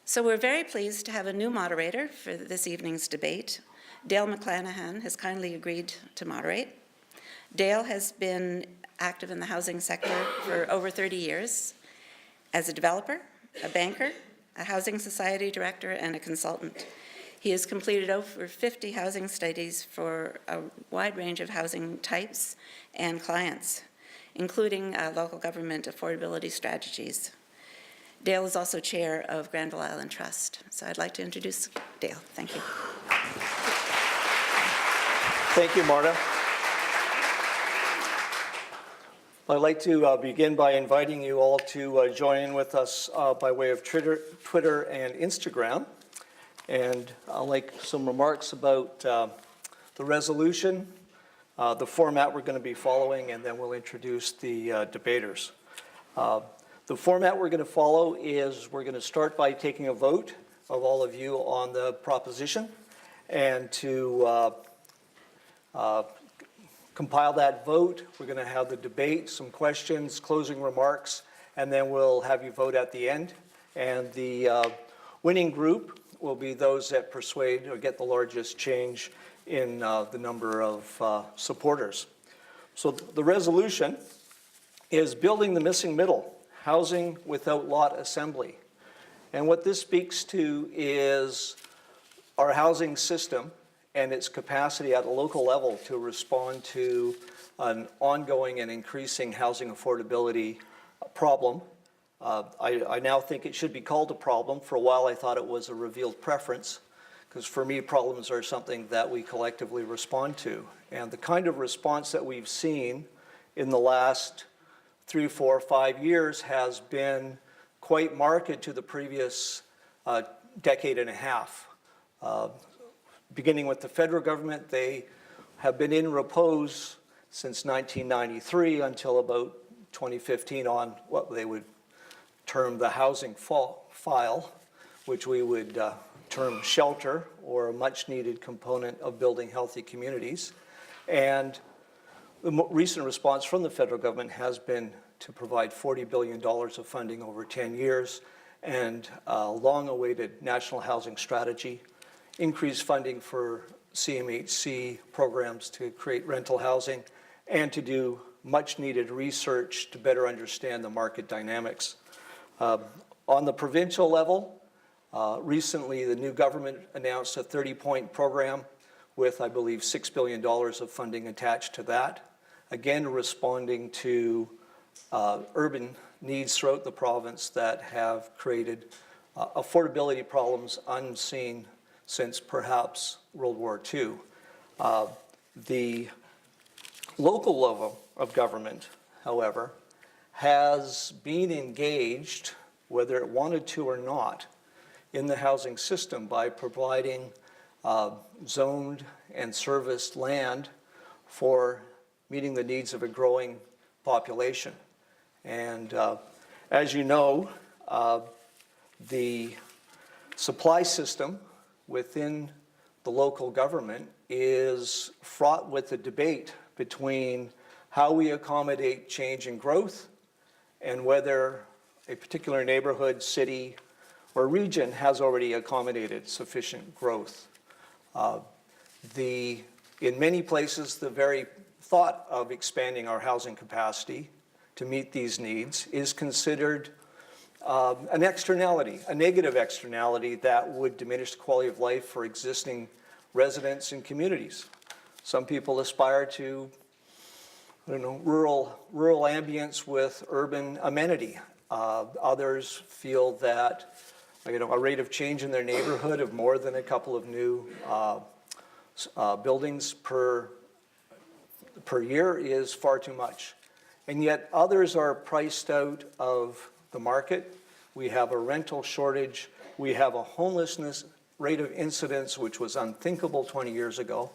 So we're very pleased to have a new moderator for this evening's debate. Dale McClanahan has kindly agreed to moderate. Dale has been active in the housing sector for over 30 years as a developer, a banker, a housing society director, and a consultant. He has completed over 50 housing studies for a wide range of housing types and clients, including local government affordability strategies. Dale is also chair of Granville Island Trust. So I'd like to introduce Dale. Thank you. Thank you, Marta. I'd like to begin by inviting you all to join in with us by way of Twitter and Instagram. And I'll make some remarks about the resolution, the format we're going to be following, and then we'll introduce the debaters. The format we're going to follow is we're going to start by taking a vote of all of you on the proposition, and to compile that vote, we're going to have the debate, some questions, closing remarks, and then we'll have you vote at the end. And the winning group will be those that persuade or get the largest change in the number of supporters. So the resolution is building the missing middle, housing without lot assembly. And what this speaks to is our housing system and its capacity at a local level to respond to an ongoing and increasing housing affordability problem. I now think it should be called a problem. For a while I thought it was a revealed preference, because for me problems are something that we collectively respond to. And the kind of response that we've seen in the last 3, 4, 5 years has been quite marked to the previous decade and a half. Beginning with the federal government, they have been in repose since 1993 until about 2015 on what they would term the housing file, which we would term shelter, or a much needed component of building healthy communities. And the recent response from the federal government has been to provide $40 billion of funding over 10 years and a long-awaited national housing strategy, increased funding for CMHC programs to create rental housing, and to do much-needed research to better understand the market dynamics. On the provincial level, recently the new government announced a 30-point program with, I believe, $6 billion of funding attached to that, again responding to urban needs throughout the province that have created affordability problems unseen since perhaps World War II. The local level of government, however, has been engaged, whether it wanted to or not, in the housing system by providing zoned and serviced land for meeting the needs of a growing population. And as you know, the supply system within the local government is fraught with a debate between how we accommodate change and growth and whether a particular neighborhood, city, or region has already accommodated sufficient growth. In many places, the very thought of expanding our housing capacity to meet these needs is considered an externality, a negative externality that would diminish the quality of life for existing residents and communities. Some people aspire to, rural ambience with urban amenity. Others feel that, a rate of change in their neighborhood of more than a couple of new buildings per year is far too much. And yet others are priced out of the market. We have a rental shortage. We have a homelessness rate of incidence which was unthinkable 20 years ago.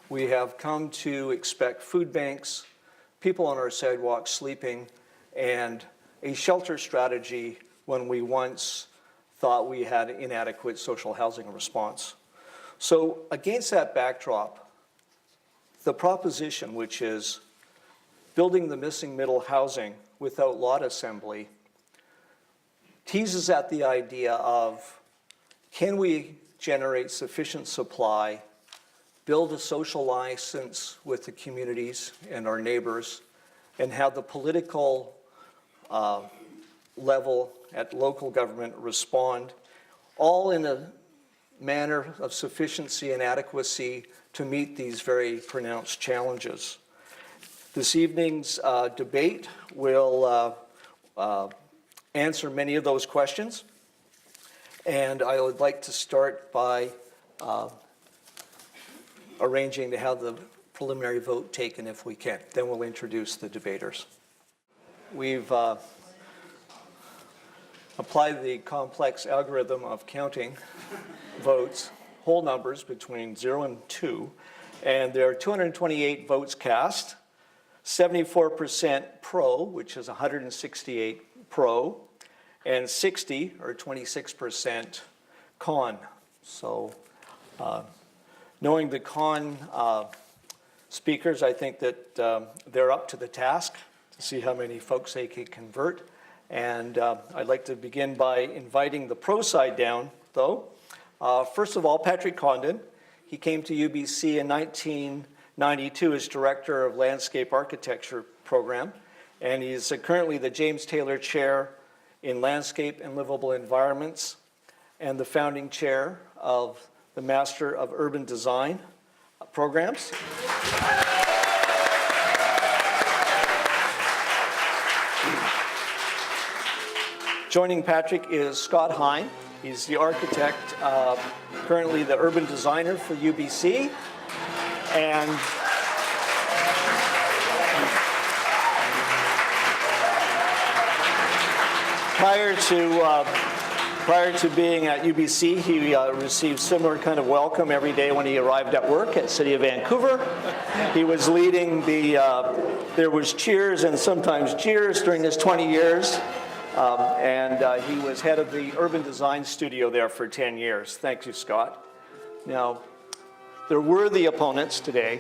We have come to expect food banks, people on our sidewalks sleeping, and a shelter strategy when we once thought we had inadequate social housing response. So against that backdrop, the proposition, which is building the missing middle housing without lot assembly, teases at the idea of can we generate sufficient supply, build a social license with the communities and our neighbors, and have the political level at local government respond, all in a manner of sufficiency and adequacy to meet these very pronounced challenges. This evening's debate will answer many of those questions, and I would like to start by arranging to have the preliminary vote taken if we can. Then we'll introduce the debaters. We've applied the complex algorithm of counting votes, whole numbers between 0 and 2, and there are 228 votes cast, 74% pro, which is 168 pro, and 60 or 26% con. So knowing the con speakers, I think that they're up to the task to see how many folks they can convert. And I'd like to begin by inviting the pro side down, though. First of all, Patrick Condon. He came to UBC in 1992 as Director of Landscape Architecture Program, and he's currently the James Taylor Chair in Landscape and Livable Environments and the founding chair of the Master of Urban Design programs. Joining Patrick is Scot Hein. He's the architect, currently the urban designer for UBC. And prior to being at UBC, he received similar kind of welcome every day when he arrived at work at City of Vancouver. He was leading there was cheers and sometimes jeers during his 20 years. And he was head of the urban design studio there for 10 years. Thank you, Scott. Now, there were the opponents today.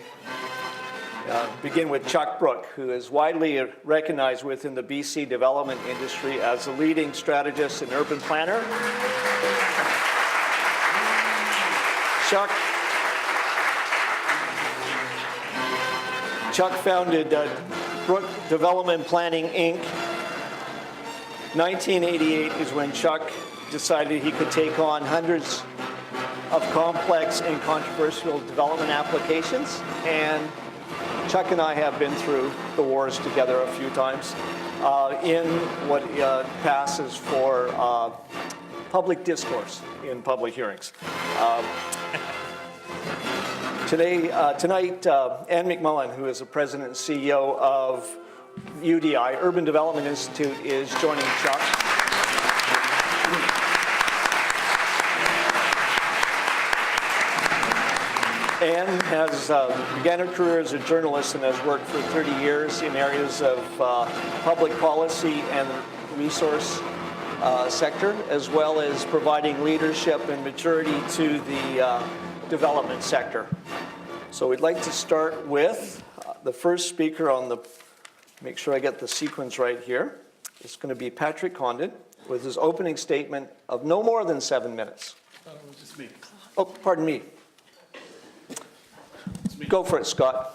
Begin with Chuck Brook, who is widely recognized within the BC development industry as a leading strategist and urban planner. Chuck founded Brook Development Planning, Inc. 1988 is when Chuck decided he could take on hundreds of complex and controversial development applications, and Chuck and I have been through the wars together a few times in what passes for public discourse in public hearings. Tonight, Ann McMullin, who is the president and CEO of UDI, Urban Development Institute, is joining Chuck. Ann has began her career as a journalist and has worked for 30 years in areas of public policy and resource sector, as well as providing leadership and maturity to the development sector. So we'd like to start with the first speaker on the, make sure I get the sequence right here. It's going to be Patrick Condon with his opening statement of no more than 7 minutes. I thought it was just me. Oh, pardon me. Go for it, Scott.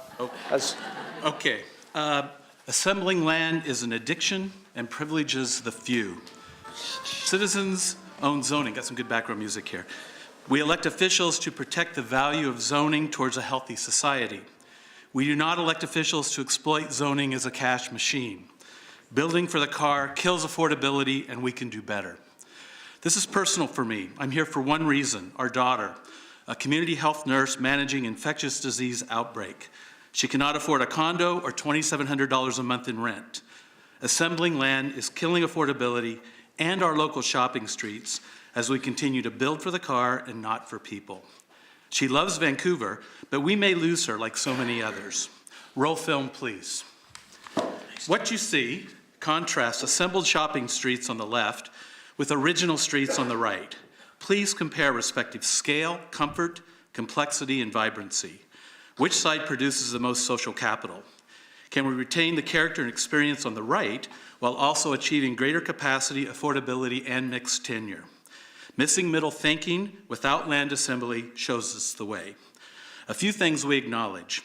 Okay. Assembling land is an addiction and privileges the few. Citizens own zoning. Got some good background music here. We elect officials to protect the value of zoning towards a healthy society. We do not elect officials to exploit zoning as a cash machine. Building for the car kills affordability, and we can do better. This is personal for me. I'm here for one reason, our daughter, a community health nurse managing infectious disease outbreak. She cannot afford a condo or $2,700 a month in rent. Assembling land is killing affordability and our local shopping streets as we continue to build for the car and not for people. She loves Vancouver, but we may lose her like so many others. Roll film, please. What you see contrasts assembled shopping streets on the left with original streets on the right. Please compare respective scale, comfort, complexity, and vibrancy. Which side produces the most social capital? Can we retain the character and experience on the right while also achieving greater capacity, affordability, and mixed tenure? Missing middle thinking without land assembly shows us the way. A few things we acknowledge.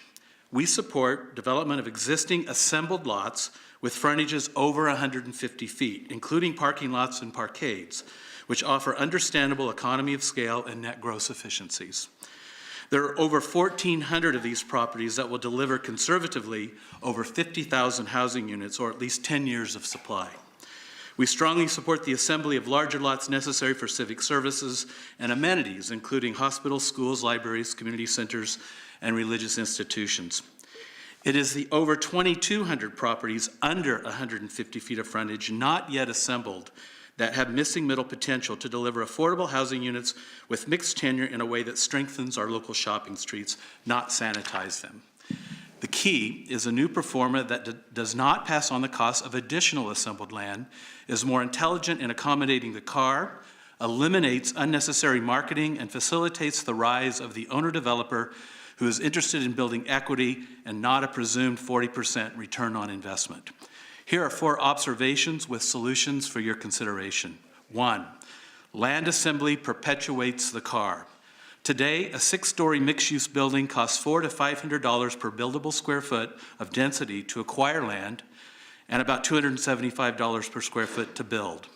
We support development of existing assembled lots with frontages over 150 feet, including parking lots and parkades, which offer understandable economy of scale and net gross efficiencies. There are over 1,400 of these properties that will deliver conservatively over 50,000 housing units, or at least 10 years of supply. We strongly support the assembly of larger lots necessary for civic services and amenities, including hospitals, schools, libraries, community centers, and religious institutions. It is the over 2,200 properties under 150 feet of frontage not yet assembled that have missing middle potential to deliver affordable housing units with mixed tenure in a way that strengthens our local shopping streets, not sanitize them. The key is a new performa that does not pass on the cost of additional assembled land, is more intelligent in accommodating the car, eliminates unnecessary marketing, and facilitates the rise of the owner-developer who is interested in building equity and not a presumed 40% return on investment. Here are 4 observations with solutions for your consideration. 1, land assembly perpetuates the car. Today, a 6-story mixed-use building costs $400 to $500 per buildable square foot of density to acquire land and about $275 per square foot to build.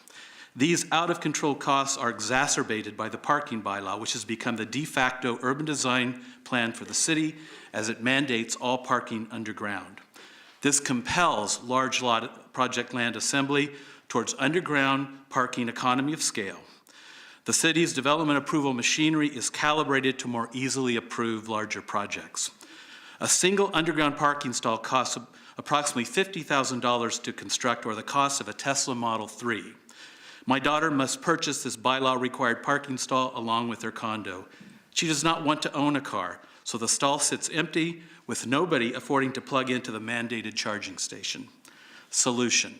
These out-of-control costs are exacerbated by the parking bylaw, which has become the de facto urban design plan for the city as it mandates all parking underground. This compels large lot project land assembly towards underground parking economy of scale. The city's development approval machinery is calibrated to more easily approve larger projects. A single underground parking stall costs approximately $50,000 to construct, or the cost of a Tesla Model 3. My daughter must purchase this bylaw-required parking stall along with her condo. She does not want to own a car, so the stall sits empty with nobody affording to plug into the mandated charging station. Solution: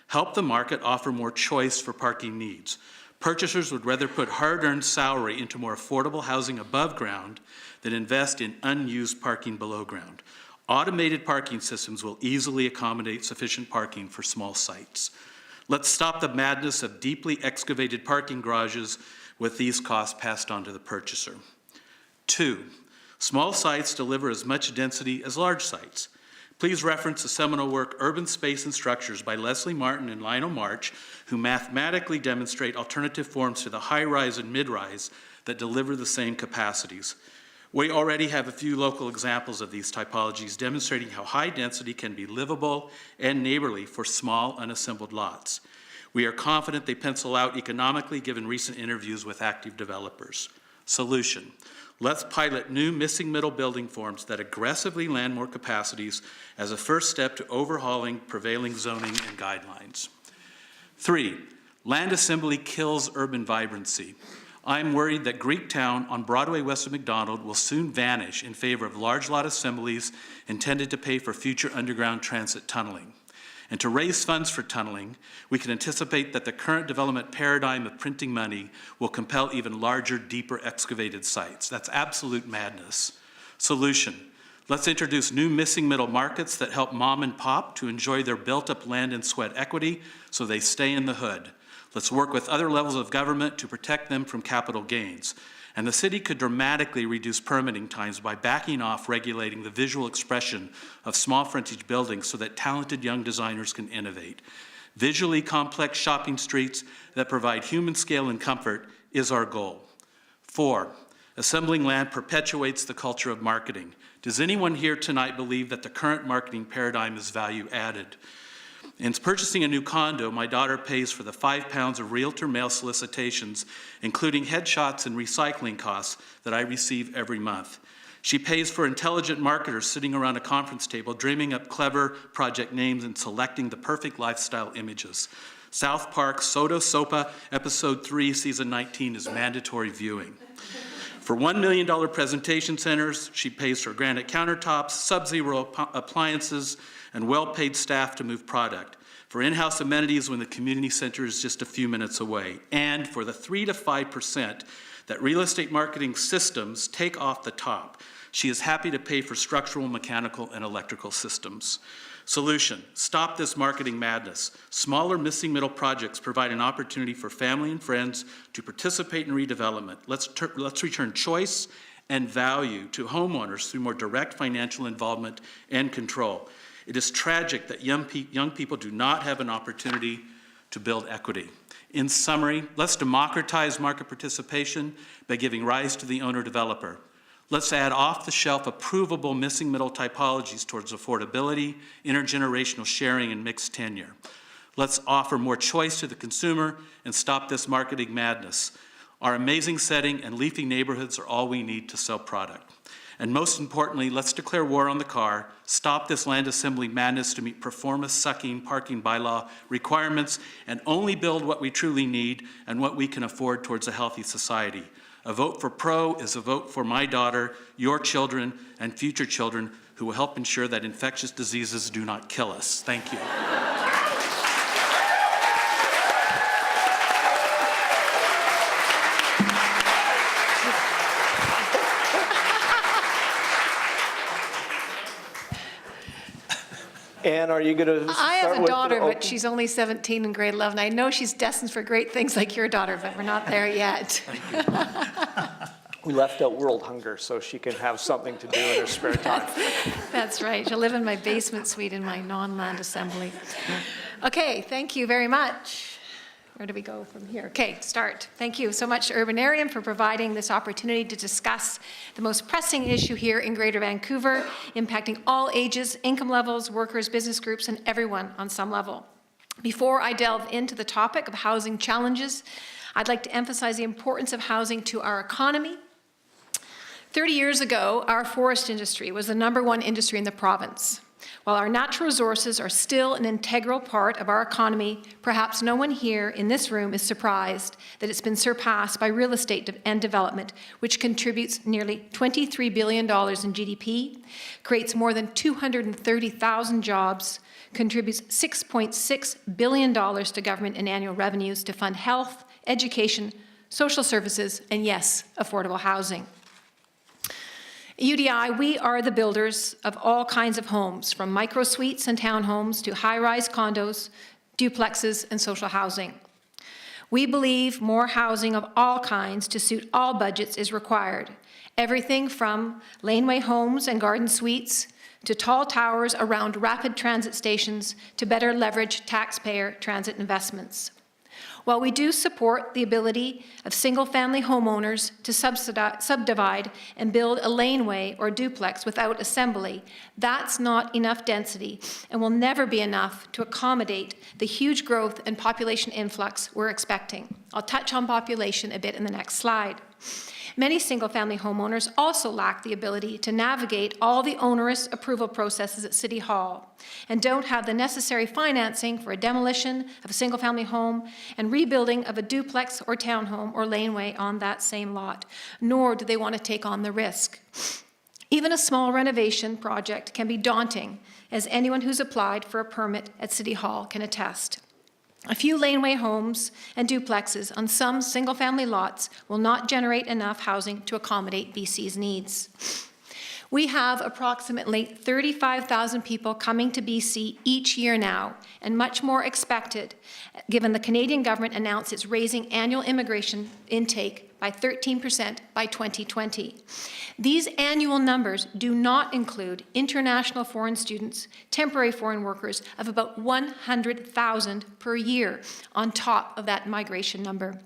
help the market offer more choice for parking needs. Purchasers would rather put hard-earned salary into more affordable housing above ground than invest in unused parking below ground. Automated parking systems will easily accommodate sufficient parking for small sites. Let's stop the madness of deeply excavated parking garages with these costs passed on to the purchaser. 2, small sites deliver as much density as large sites. Please reference the seminal work Urban Space and Structures by Leslie Martin and Lionel March, who mathematically demonstrate alternative forms to the high-rise and mid-rise that deliver the same capacities. We already have a few local examples of these typologies demonstrating how high density can be livable and neighborly for small unassembled lots. We are confident they pencil out economically given recent interviews with active developers. Solution: let's pilot new missing middle building forms that aggressively land more capacities as a first step to overhauling prevailing zoning and guidelines. 3, land assembly kills urban vibrancy. I'm worried that Greektown on Broadway west of McDonald will soon vanish in favor of large lot assemblies intended to pay for future underground transit tunneling. And to raise funds for tunneling, we can anticipate that the current development paradigm of printing money will compel even larger, deeper excavated sites. That's absolute madness. Solution: let's introduce new missing middle markets that help mom and pop to enjoy their built-up land and sweat equity so they stay in the hood. Let's work with other levels of government to protect them from capital gains. And the city could dramatically reduce permitting times by backing off regulating the visual expression of small frontage buildings so that talented young designers can innovate. Visually complex shopping streets that provide human scale and comfort is our goal. 4, assembling land perpetuates the culture of marketing. Does anyone here tonight believe that the current marketing paradigm is value added? In purchasing a new condo, my daughter pays for the 5 pounds of realtor mail solicitations, including headshots and recycling costs that I receive every month. She pays for intelligent marketers sitting around a conference table, dreaming up clever project names and selecting the perfect lifestyle images. South Park Soto Sopa, Episode 3, Season 19 is mandatory viewing. For $1 million presentation centers, she pays for granite countertops, sub-zero appliances, and well-paid staff to move product, for in-house amenities when the community center is just a few minutes away, and for the 3 to 5% that real estate marketing systems take off the top. She is happy to pay for structural, mechanical, and electrical systems. Solution: stop this marketing madness. Smaller missing middle projects provide an opportunity for family and friends to participate in redevelopment. Let's return choice and value to homeowners through more direct financial involvement and control. It is tragic that young people do not have an opportunity to build equity. In summary, let's democratize market participation by giving rise to the owner-developer. Let's add off-the-shelf approvable missing middle typologies towards affordability, intergenerational sharing, and mixed tenure. Let's offer more choice to the consumer and stop this marketing madness. Our amazing setting and leafy neighborhoods are all we need to sell product. And most importantly, let's declare war on the car, stop this land assembly madness to meet performance-sucking parking bylaw requirements, and only build what we truly need and what we can afford towards a healthy society. A vote for Pro is a vote for my daughter, your children, and future children who will help ensure that infectious diseases do not kill us. Thank you. Anne, are you going to start I have a with daughter, the but she's only 17 in grade 11. I know she's destined for great things like your daughter, but we're not there yet. We left out world hunger so she can have something to do in her spare time. That's right. She'll live in my basement suite in my non-land assembly. Okay, thank you very much. Where do we go from here? Okay, start. Thank you so much to Urbanarium for providing this opportunity to discuss the most pressing issue here in Greater Vancouver, impacting all ages, income levels, workers, business groups, and everyone on some level. Before I delve into the topic of housing challenges, I'd like to emphasize the importance of housing to our economy. 30 years ago, our forest industry was the #1 industry in the province. While our natural resources are still an integral part of our economy, perhaps no one here in this room is surprised that it's been surpassed by real estate and development, which contributes nearly $23 billion in GDP, creates more than 230,000 jobs, contributes $6.6 billion to government in annual revenues to fund health, education, social services, and yes, affordable housing. At UDI, we are the builders of all kinds of homes, from micro-suites and townhomes to high-rise condos, duplexes, and social housing. We believe more housing of all kinds to suit all budgets is required. Everything from laneway homes and garden suites to tall towers around rapid transit stations to better leverage taxpayer transit investments. While we do support the ability of single-family homeowners to subdivide and build a laneway or duplex without assembly, that's not enough density and will never be enough to accommodate the huge growth and population influx we're expecting. I'll touch on population a bit in the next slide. Many single-family homeowners also lack the ability to navigate all the onerous approval processes at City Hall and don't have the necessary financing for a demolition of a single-family home and rebuilding of a duplex or townhome or laneway on that same lot, nor do they want to take on the risk. Even a small renovation project can be daunting, as anyone who's applied for a permit at City Hall can attest. A few laneway homes and duplexes on some single-family lots will not generate enough housing to accommodate BC's needs. We have approximately 35,000 people coming to BC each year now, and much more expected, given the Canadian government announced it's raising annual immigration intake by 13% by 2020. These annual numbers do not include international foreign students, temporary foreign workers of about 100,000 per year on top of that migration number.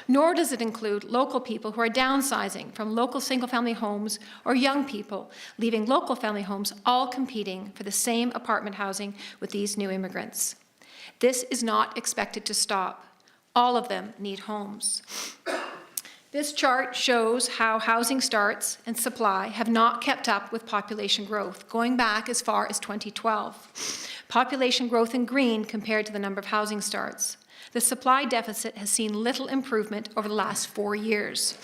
Nor does it include local people who are downsizing from local single-family homes or young people leaving local family homes, all competing for the same apartment housing with these new immigrants. This is not expected to stop. All of them need homes. This chart shows how housing starts and supply have not kept up with population growth, going back as far as 2012. Population growth in green compared to the number of housing starts. The supply deficit has seen little improvement over the last 4 years.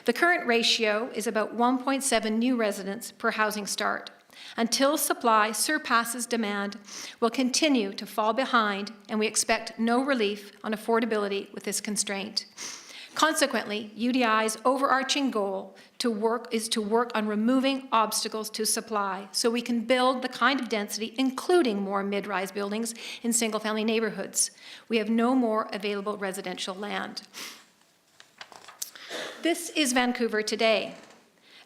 The current ratio is about 1.7 new residents per housing start. Until supply surpasses demand, we'll continue to fall behind, and we expect no relief on affordability with this constraint. Consequently, UDI's overarching goal is to work on removing obstacles to supply so we can build the kind of density, including more mid-rise buildings in single-family neighborhoods. We have no more available residential land. This is Vancouver today,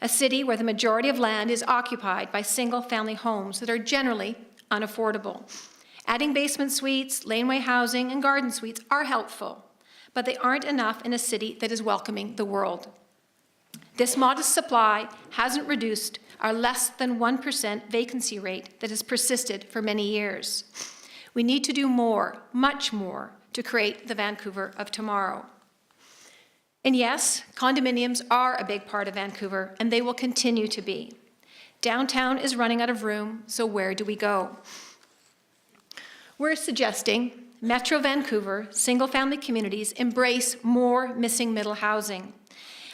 a city where the majority of land is occupied by single-family homes that are generally unaffordable. Adding basement suites, laneway housing, and garden suites are helpful, but they aren't enough in a city that is welcoming the world. This modest supply hasn't reduced our less than 1% vacancy rate that has persisted for many years. We need to do more, much more, to create the Vancouver of tomorrow. And yes, condominiums are a big part of Vancouver, and they will continue to be. Downtown is running out of room, so where do we go? We're suggesting Metro Vancouver single-family communities embrace more missing middle housing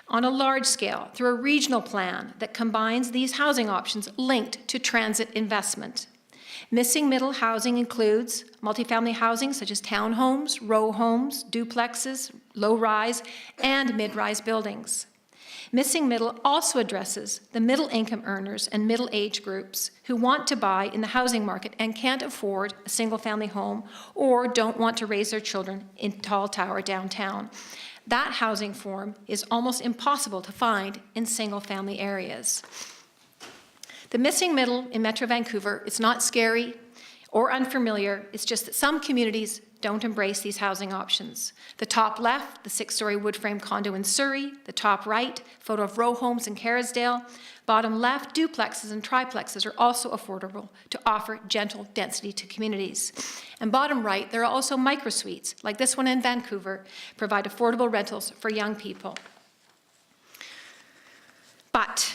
on a large scale through a regional plan that combines these housing options linked to transit investment. Missing middle housing includes multifamily housing such as townhomes, row homes, duplexes, low-rise, and mid-rise buildings. Missing middle also addresses the middle-income earners and middle-age groups who want to buy in the housing market and can't afford a single-family home or don't want to raise their children in tall tower downtown. That housing form is almost impossible to find in single-family areas. The missing middle in Metro Vancouver is not scary or unfamiliar. It's just that some communities don't embrace these housing options. The top left, the 6-story wood frame condo in Surrey. The top right, photo of row homes in Kerrisdale. Bottom left, duplexes and triplexes are also affordable to offer gentle density to communities. And bottom right, there are also micro-suites, like this one in Vancouver, provide affordable rentals for young people. But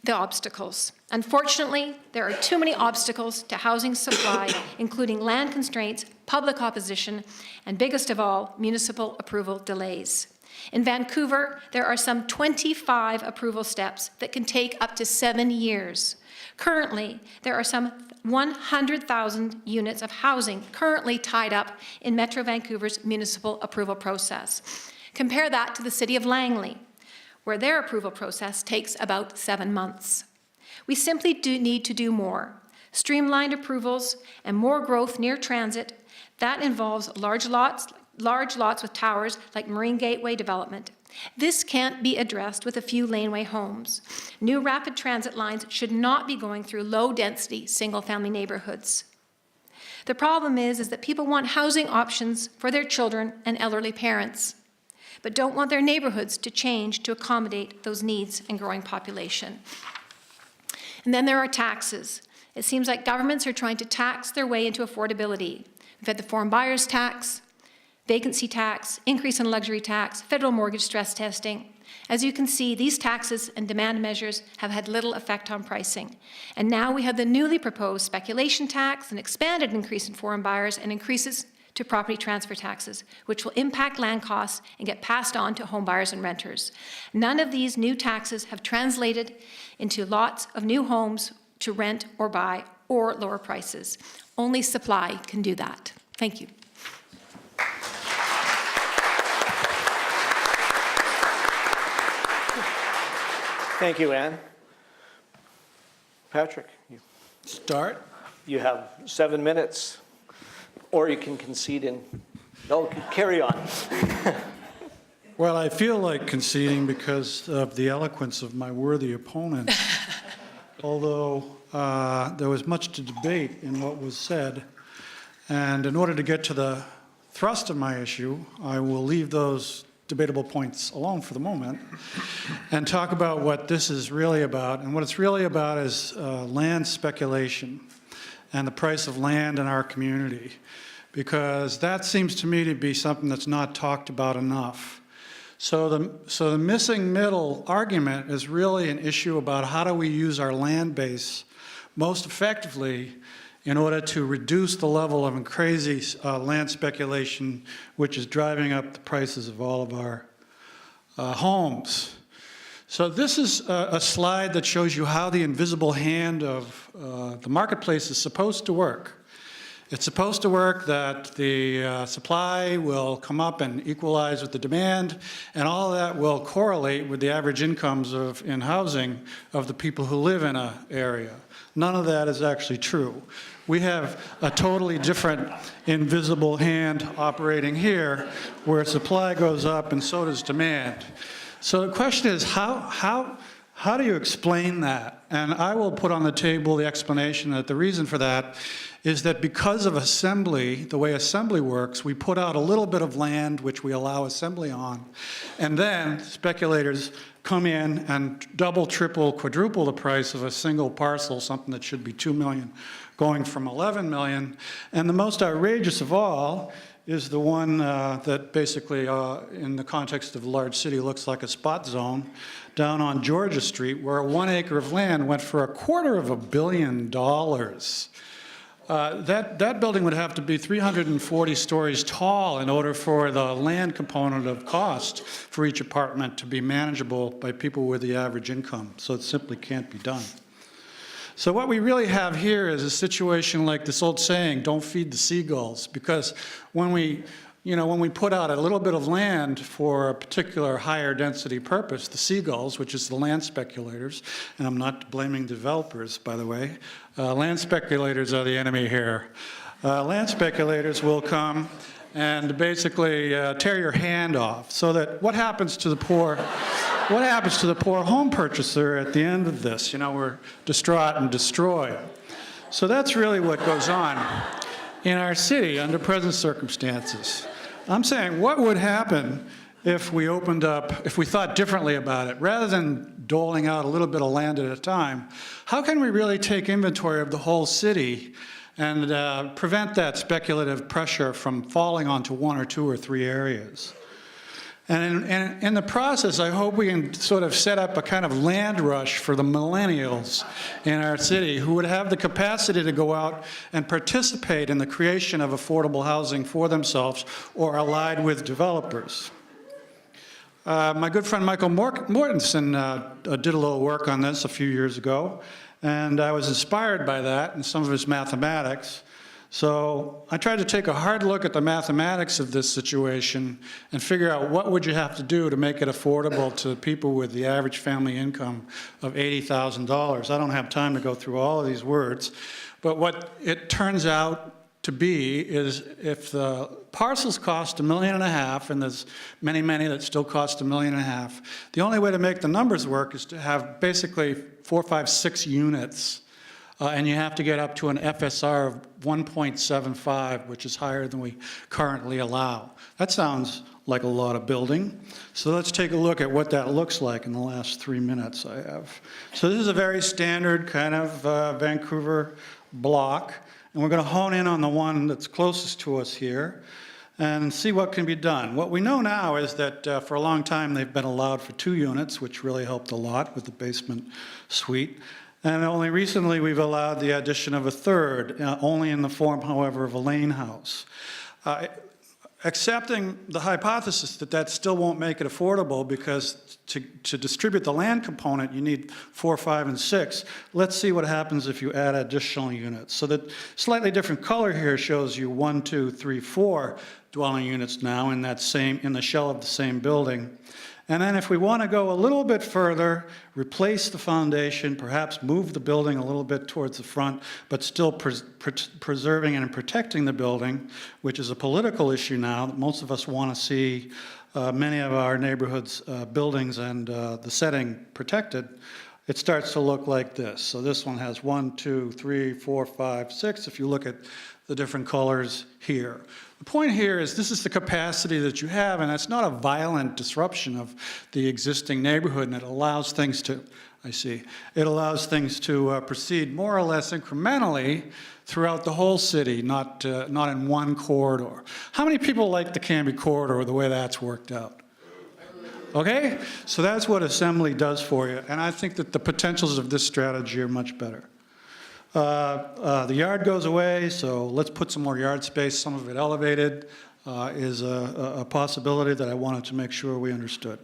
the obstacles. Unfortunately, there are too many obstacles to housing supply, including land constraints, public opposition, and biggest of all, municipal approval delays. In Vancouver, there are some 25 approval steps that can take up to 7 years. Currently, there are some 100,000 units of housing currently tied up in Metro Vancouver's municipal approval process. Compare that to the city of Langley, where their approval process takes about 7 months. We simply need to do more. Streamlined approvals and more growth near transit. That involves large lots with towers like Marine Gateway development. This can't be addressed with a few laneway homes. New rapid transit lines should not be going through low-density single-family neighborhoods. The problem is that people want housing options for their children and elderly parents, but don't want their neighborhoods to change to accommodate those needs and growing population. And then there are taxes. It seems like governments are trying to tax their way into affordability. We've had the foreign buyers tax, vacancy tax, increase in luxury tax, federal mortgage stress testing. As you can see, these taxes and demand measures have had little effect on pricing. And now we have the newly proposed speculation tax, an expanded increase in foreign buyers, and increases to property transfer taxes, which will impact land costs and get passed on to home buyers and renters. None of these new taxes have translated into lots of new homes to rent or buy or lower prices. Only supply can do that. Thank you. Thank you, Anne. Patrick, Start. you have 7 minutes, or you can concede and, no, carry on. Well, I feel like conceding because of the eloquence of my worthy opponent. Although there was much to debate in what was said. And in order to get to the thrust of my issue, I will leave those debatable points alone for the moment and talk about what this is really about. And what it's really about is land speculation and the price of land in our community, because that seems to me to be something that's not talked about enough. So the missing middle argument is really an issue about how do we use our land base most effectively in order to reduce the level of crazy land speculation, which is driving up the prices of all of our homes. So this is a slide that shows you how the invisible hand of the marketplace is supposed to work. It's supposed to work that the supply will come up and equalize with the demand, and all of that will correlate with the average incomes in housing of the people who live in an area. None of that is actually true. We have a totally different invisible hand operating here, where supply goes up and so does demand. So the question is, how do you explain that? And I will put on the table the explanation that the reason for that is that because of assembly, the way assembly works, we put out a little bit of land which we allow assembly on, and then speculators come in and double, triple, quadruple the price of a single parcel, something that should be $2 million, going from 11 million. And the most outrageous of all is the one that basically, in the context of a large city, looks like a spot zone down on Georgia Street, where 1 acre of land went for $250 million. That building would have to be 340 stories tall in order for the land component of cost for each apartment to be manageable by people with the average income. So it simply can't be done. So what we really have here is a situation like this old saying, don't feed the seagulls, because when we put out a little bit of land for a particular higher density purpose, the seagulls, which is the land speculators, and I'm not blaming developers, by the way, land speculators are the enemy here. Land speculators will come and basically tear your hand off, so that what happens to the poor home purchaser at the end of this? We're distraught and destroyed. So that's really what goes on in our city under present circumstances. I'm saying, what would happen if we thought differently about it? Rather than doling out a little bit of land at a time, how can we really take inventory of the whole city and prevent that speculative pressure from falling onto 1 or 2 or 3 areas? And in the process, I hope we can sort of set up a kind of land rush for the millennials in our city who would have the capacity to go out and participate in the creation of affordable housing for themselves or allied with developers. My good friend Michael Mortensen did a little work on this a few years ago, and I was inspired by that and some of his mathematics. So I tried to take a hard look at the mathematics of this situation and figure out what would you have to do to make it affordable to people with the average family income of $80,000. I don't have time to go through all of these words, but what it turns out to be is if the parcels cost $1.5 million, and there's many, many that still cost $1.5 million, the only way to make the numbers work is to have basically 4, 5, 6 units. And you have to get up to an FSR of 1.75, which is higher than we currently allow. That sounds like a lot of building. So let's take a look at what that looks like in the last 3 minutes I have. So this is a very standard kind of Vancouver block. And we're going to hone in on the one that's closest to us here and see what can be done. What we know now is that for a long time they've been allowed for 2 units, which really helped a lot with the basement suite. And only recently we've allowed the addition of a 3rd, only in the form, however, of a lane house. Accepting the hypothesis that that still won't make it affordable because to distribute the land component you need 4, 5, and 6, let's see what happens if you add additional units. So the slightly different color here shows you 1, 2, 3, 4 dwelling units now in the shell of the same building. And then if we want to go a little bit further, replace the foundation, perhaps move the building a little bit towards the front, but still preserving and protecting the building, which is a political issue now. Most of us want to see many of our neighborhoods' buildings and the setting protected. It starts to look like this. So this one has 1, 2, 3, 4, 5, 6, if you look at the different colors here. The point here is this is the capacity that you have, and it's not a violent disruption of the existing neighborhood, and it allows things to, proceed more or less incrementally throughout the whole city, not in one corridor. How many people like the Cambie corridor, the way that's worked out? Okay? So that's what assembly does for you, and I think that the potentials of this strategy are much better. The yard goes away, so let's put some more yard space, some of it elevated, is a possibility that I wanted to make sure we understood.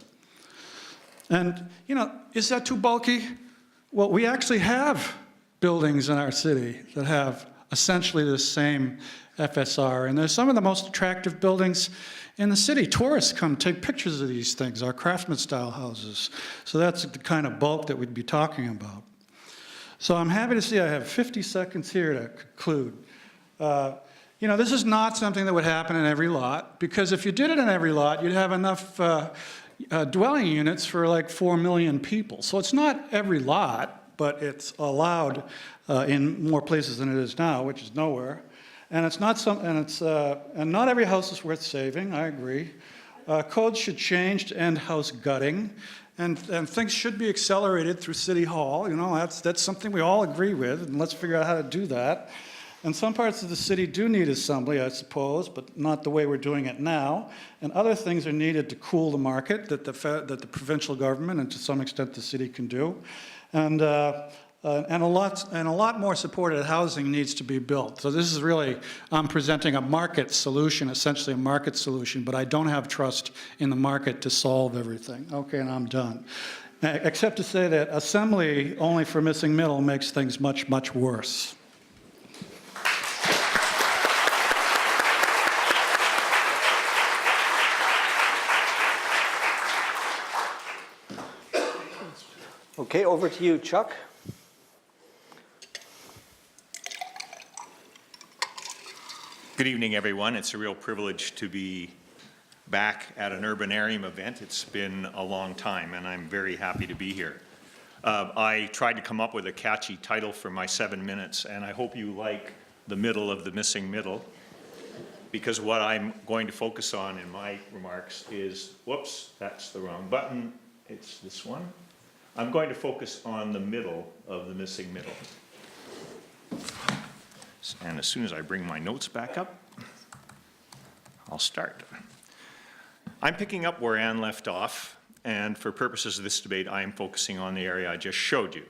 And, is that too bulky? Well, we actually have buildings in our city that have essentially the same FSR. And they're some of the most attractive buildings in the city. Tourists come take pictures of these things, our craftsman style houses. So that's the kind of bulk that we'd be talking about. So I'm happy to see I have 50 seconds here to conclude. You know, this is not something that would happen in every lot, because if you did it in every lot, you'd have enough dwelling units for like 4 million people. So it's not every lot, but it's allowed in more places than it is now, which is nowhere. And it's not and not every house is worth saving. I agree. Codes should change to end house gutting, and things should be accelerated through City Hall. You know, that's something we all agree with, and let's figure out how to do that. And some parts of the city do need assembly, I suppose, but not the way we're doing it now. And other things are needed to cool the market that the provincial government and to some extent the city can do. And a lot more supported housing needs to be built. So this is really, I'm presenting a market solution, essentially a market solution, but I don't have trust in the market to solve everything. Okay, and I'm done. Except to say that assembly only for missing middle makes things much, much worse. Okay, over to you, Chuck. Good evening, everyone. It's a real privilege to be back at an Urbanarium event. It's been a long time, and I'm very happy to be here. I tried to come up with a catchy title for my 7 minutes, and I hope you like the middle of the missing middle, because what I'm going to focus on in my remarks is, whoops, that's the wrong button. It's this one. I'm going to focus on the middle of the missing middle. And as soon as I bring my notes back up, I'll start. I'm picking up where Anne left off, and for purposes of this debate, I am focusing on the area I just showed you.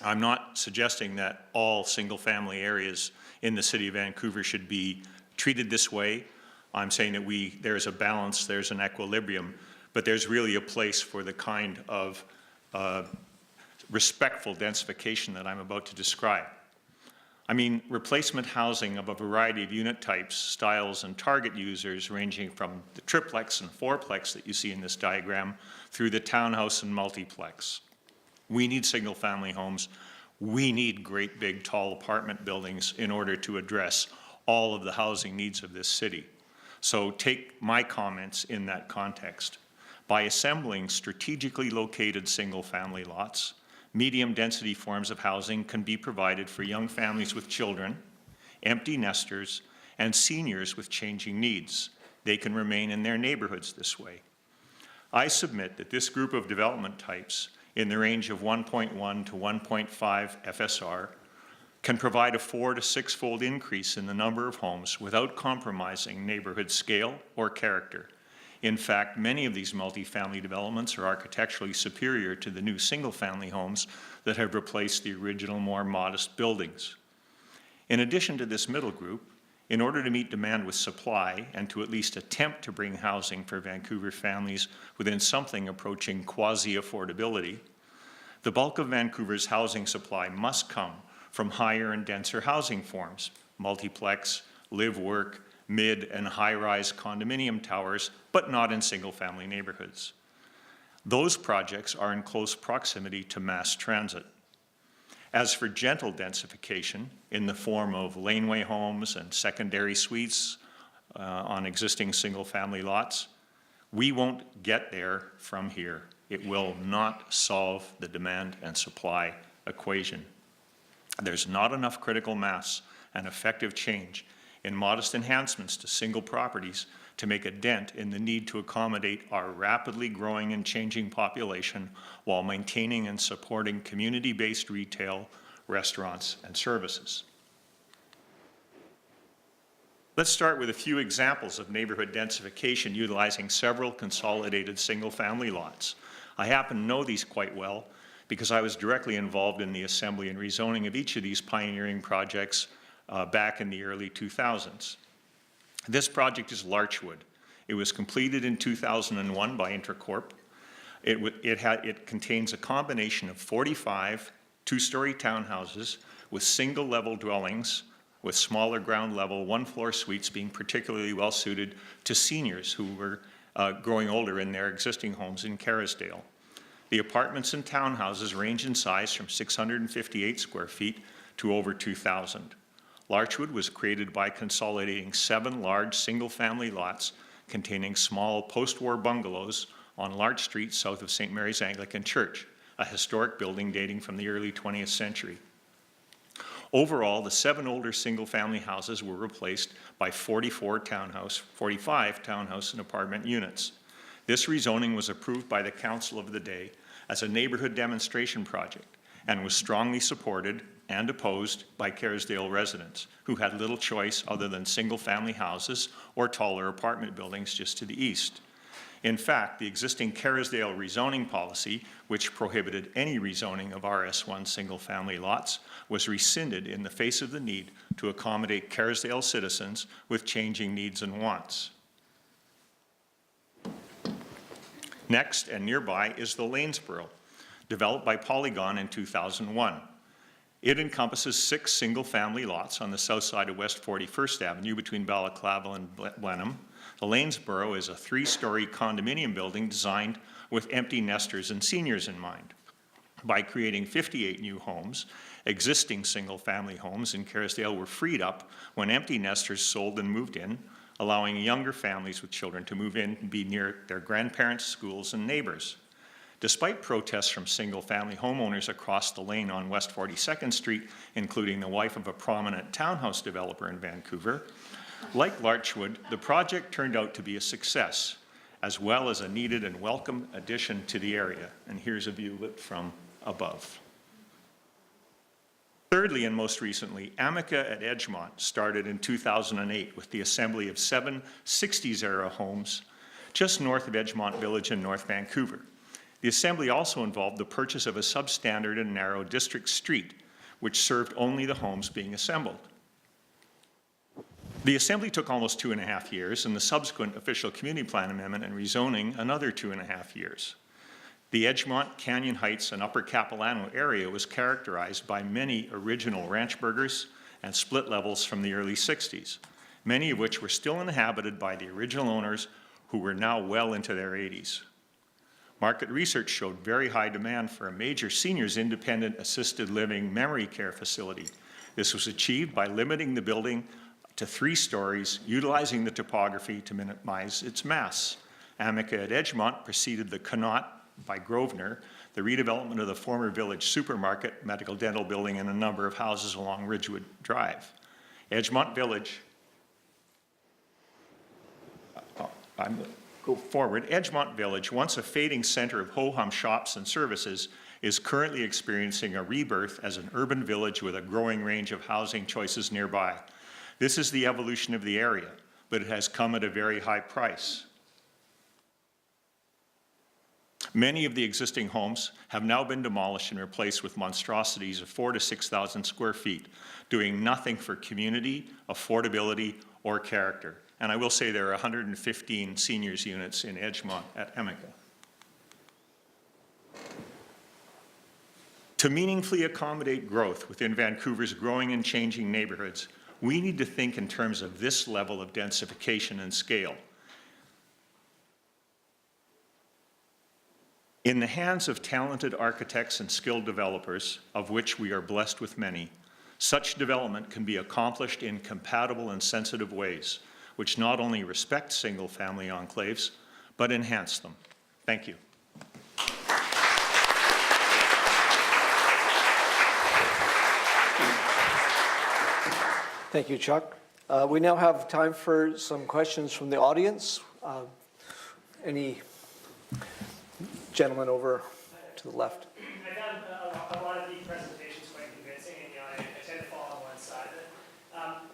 I'm not suggesting that all single-family areas in the city of Vancouver should be treated this way. I'm saying that there's a balance, there's an equilibrium, but there's really a place for the kind of respectful densification that I'm about to describe. I mean, replacement housing of a variety of unit types, styles, and target users ranging from the triplex and fourplex that you see in this diagram through the townhouse and multiplex. We need single-family homes. We need great big tall apartment buildings in order to address all of the housing needs of this city. So take my comments in that context. By assembling strategically located single-family lots, medium-density forms of housing can be provided for young families with children, empty nesters, and seniors with changing needs. They can remain in their neighborhoods this way. I submit that this group of development types in the range of 1.1 to 1.5 FSR can provide a 4- to 6-fold increase in the number of homes without compromising neighborhood scale or character. In fact, many of these multifamily developments are architecturally superior to the new single-family homes that have replaced the original, more modest buildings. In addition to this middle group, in order to meet demand with supply and to at least attempt to bring housing for Vancouver families within something approaching quasi-affordability, the bulk of Vancouver's housing supply must come from higher and denser housing forms, multiplex, live-work, mid and high-rise condominium towers, but not in single-family neighborhoods. Those projects are in close proximity to mass transit. As for gentle densification in the form of laneway homes and secondary suites on existing single-family lots, we won't get there from here. It will not solve the demand and supply equation. There's not enough critical mass and effective change in modest enhancements to single properties to make a dent in the need to accommodate our rapidly growing and changing population while maintaining and supporting community-based retail, restaurants, and services. Let's start with a few examples of neighborhood densification utilizing several consolidated single-family lots. I happen to know these quite well because I was directly involved in the assembly and rezoning of each of these pioneering projects back in the early 2000s. This project is Larchwood. It was completed in 2001 by Intercorp. It contains a combination of 45 two-story townhouses with single-level dwellings with smaller ground level, one-floor suites being particularly well suited to seniors who were growing older in their existing homes in Kerrisdale. The apartments and townhouses range in size from 658 square feet to over 2,000. Larchwood was created by consolidating 7 large single-family lots containing small post-war bungalows on Larch Street south of St. Mary's Anglican Church, a historic building dating from the early 20th century. Overall, the 7 older single-family houses were replaced by 45 townhouse and apartment units. This rezoning was approved by the council of the day as a neighborhood demonstration project and was strongly supported and opposed by Kerrisdale residents who had little choice other than single-family houses or taller apartment buildings just to the east. In fact, the existing Kerrisdale rezoning policy, which prohibited any rezoning of RS1 single-family lots, was rescinded in the face of the need to accommodate Kerrisdale citizens with changing needs and wants. Next and nearby is the Lanesboro, developed by Polygon in 2001. It encompasses 6 single-family lots on the south side of West 41st Avenue between Balaclava and Blenheim. The Lanesboro is a 3-story condominium building designed with empty nesters and seniors in mind. By creating 58 new homes, existing single-family homes in Kerrisdale were freed up when empty nesters sold and moved in, allowing younger families with children to move in and be near their grandparents, schools, and neighbors. Despite protests from single-family homeowners across the lane on West 42nd Street, including the wife of a prominent townhouse developer in Vancouver, like Larchwood, the project turned out to be a success, as well as a needed and welcome addition to the area. And here's a view lit from above. Thirdly, and most recently, Amica at Edgemont started in 2008 with the assembly of 7 60s-era homes just north of Edgemont Village in North Vancouver. The assembly also involved the purchase of a substandard and narrow district street, which served only the homes being assembled. The assembly took almost 2.5 years, and the subsequent official community plan amendment and rezoning another 2.5 years. The Edgemont, Canyon Heights, and Upper Capilano area was characterized by many original ranch burgers and split levels from the early 60s, many of which were still inhabited by the original owners who were now well into their 80s. Market research showed very high demand for a major seniors independent assisted living memory care facility. This was achieved by limiting the building to 3 stories, utilizing the topography to minimize its mass. Amica at Edgemont preceded the Connaught by Grosvenor, the redevelopment of the former village supermarket, medical dental building, and a number of houses along Ridgewood Drive. Edgemont Village, go forward. Edgemont Village, once a fading center of ho-hum shops and services, is currently experiencing a rebirth as an urban village with a growing range of housing choices nearby. This is the evolution of the area, but it has come at a very high price. Many of the existing homes have now been demolished and replaced with monstrosities of 4,000 to 6,000 square feet, doing nothing for community, affordability, or character. And I will say there are 115 seniors units in Edgemont at Amica. To meaningfully accommodate growth within Vancouver's growing and changing neighborhoods, we need to think in terms of this level of densification and scale. In the hands of talented architects and skilled developers, of which we are blessed with many, such development can be accomplished in compatible and sensitive ways, which not only respect single-family enclaves, but enhance them. Thank you. Thank you, Chuck. We now have time for some questions from the audience. Any gentleman over to the left? I found a lot of the presentations quite convincing, and I tend to fall on one side of it.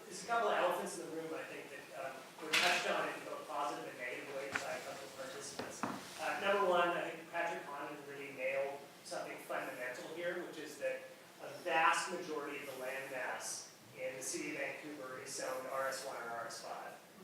There's a couple of elephants in the room, I think, that were touched on in both positive and negative ways by a couple of participants. Number one, I think Patrick Condon really nailed something fundamental here, which is that a vast majority of the land mass in the city of Vancouver is zoned RS1 or RS5.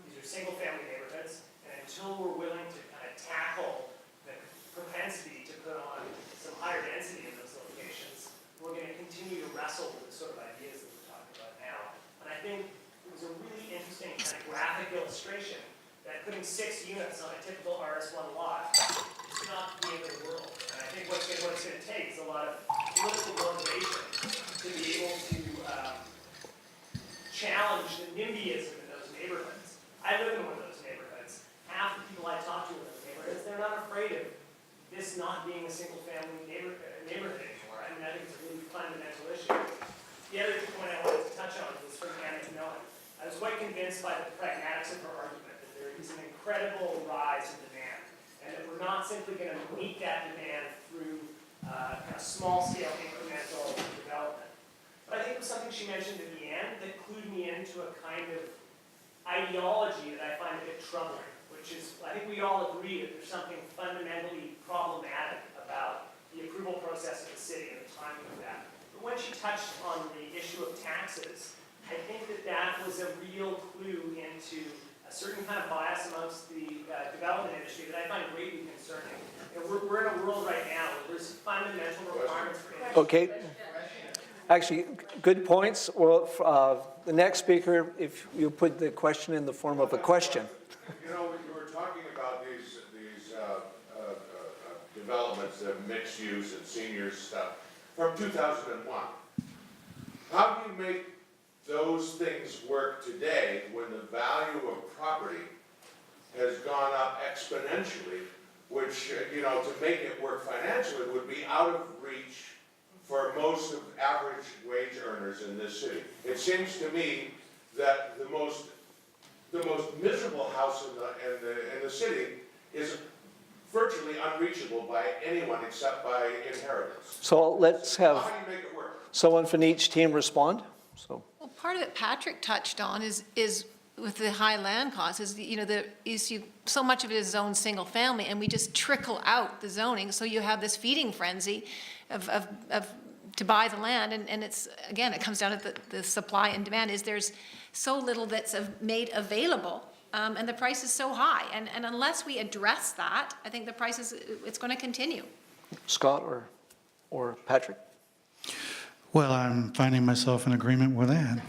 These are single-family neighborhoods, and until we're willing to kind of tackle the propensity to put on some higher density in those locations, we're going to continue to wrestle with the sort of ideas that we're talking about now. And I think it was a really interesting kind of graphic illustration that putting 6 units on a typical RS1 lot is not the end of the world. And I think what it's going to take is a lot of political motivation to be able to challenge the NIMBYism in those neighborhoods. I live in one of those neighborhoods. Half the people I talk to in those neighborhoods, they're not afraid of this not being a single-family neighborhood anymore. I mean, I think it's a really fundamental issue. The other point I wanted to touch on was from Hein. I was quite convinced by the pragmatics of her argument that there is an incredible rise in demand, and that we're not simply going to meet that demand through kind of small-scale incremental development. But I think it was something she mentioned at the end that clued me into a kind of ideology that I find a bit troubling, which is, I think we all agree that there's something fundamentally problematic about the approval process of the city and the timing of that. But when she touched on the issue of taxes, I think that that was a real clue into a certain kind of bias amongst the development industry that I find greatly concerning. You know, we're in a world right now where there's fundamental requirements for industry. Okay. Actually, good points. Well, the next speaker, if you put the question in the form of a question. You know, you were talking about these developments of mixed use and seniors stuff from 2001. How do you make those things work today when the value of property has gone up exponentially, which, you know, to make it work financially would be out of reach for most of average wage earners in this city? It seems to me that the most miserable house in the city is virtually unreachable by anyone except by inheritance. So let's have How do you make it work? someone from each team respond. So. Well, part of it Patrick touched on is with the high land costs, is, you know, so much of it is zoned single family, and we just trickle out the zoning, so you have this feeding frenzy of to buy the land, and it's, again, it comes down to the supply and demand, is there's so little that's made available, and the price is so high, and unless we address that, I think the price it's going to continue. Scott or Patrick? Well, I'm finding myself in agreement with Ann.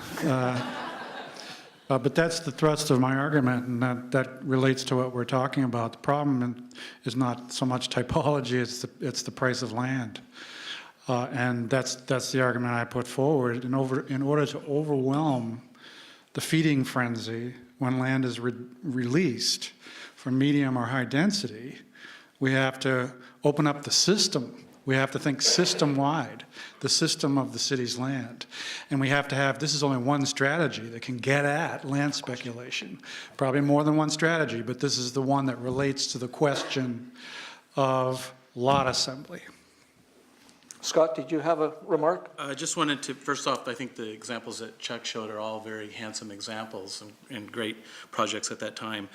But that's the thrust of my argument, and that relates to what we're talking about. The problem is not so much typology, it's the price of land. And that's the argument I put forward. In order to overwhelm the feeding frenzy when land is released for medium or high density, we have to open up the system. We have to think system-wide, the system of the city's land. And we have to have, this is only one strategy that can get at land speculation. Probably more than one strategy, but this is the one that relates to the question of lot assembly. Scott, did you have a remark? I just wanted to, first off, I think the examples that Chuck showed are all very handsome examples and great projects at that time.